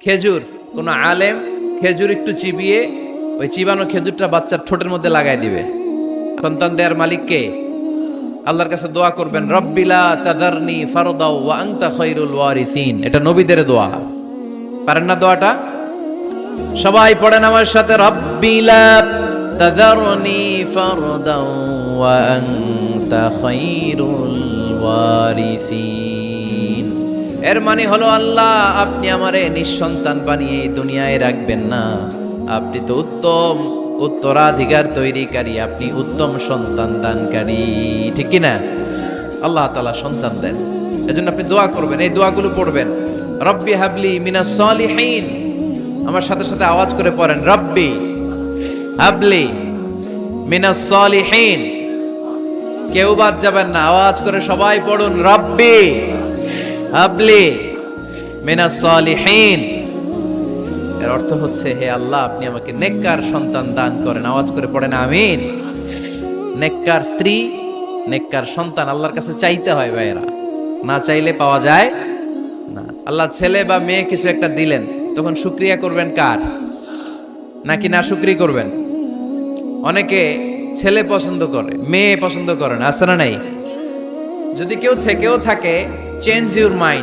খেজুর, কোনো আলেম খেজুর একটু চিবিয়ে ওই চিবানো খেজুরটা বাচ্চার ঠোঁটের মধ্যে লাগাই দিবে। সন্তান দেয়ার মালিক কে? আল্লাহর কাছে দোয়া করবেন, রব্বিলা তাদারনি ফারদাও ওয়া আনতা খায়রুল ওয়ারিসিন। এটা নবীদের দোয়া, পারেন না দোয়াটা? সবাই পড়েন আমার সাথে, রব্বিলা তাদারনি ফারদাও ওয়া আনতা খায়রুল ওয়ারিসিন। এর মানে হলো, আল্লাহ আপনি আমারে নিঃসন্তান বানিয়ে এই দুনিয়ায় রাখবেন না, আপনি তো উত্তম উত্তরাধিকার তৈরিকারী, আপনি উত্তম সন্তান দানকারী, ঠিক কি না? আল্লাহ তাআলা সন্তান দেন, এজন্য আপনি দোয়া করবেন, এই দোয়াগুলো পড়বেন। রব্বি হাবলি মিনাস সালিহিন, আমার সাথে সাথে আওয়াজ করে পড়েন, রব্বি হাবলি মিনাস সালিহিন। কেউ বাদ যাবেন না, আওয়াজ করে সবাই পড়ুন, রব্বি হাবলি মিনাস সালিহিন। এর অর্থ হচ্ছে, হে আল্লাহ আপনি আমাকে নেককার সন্তান দান করেন। আওয়াজ করে পড়েন আমিন। নেককার স্ত্রী, নেককার সন্তান আল্লাহর কাছে চাইতে হয় ভাইয়েরা, না চাইলে পাওয়া যায় না। আল্লাহ ছেলে বা মেয়ে কিছু একটা দিলেন, তখন শুকরিয়া করবেন কার? নাকি না শুকরিয়া করবেন? অনেকে ছেলে পছন্দ করে, মেয়ে পছন্দ করে না, আছে না নাই? যদি কেউ থেকেও থাকে, চেঞ্জ ইউর মাইন্ড।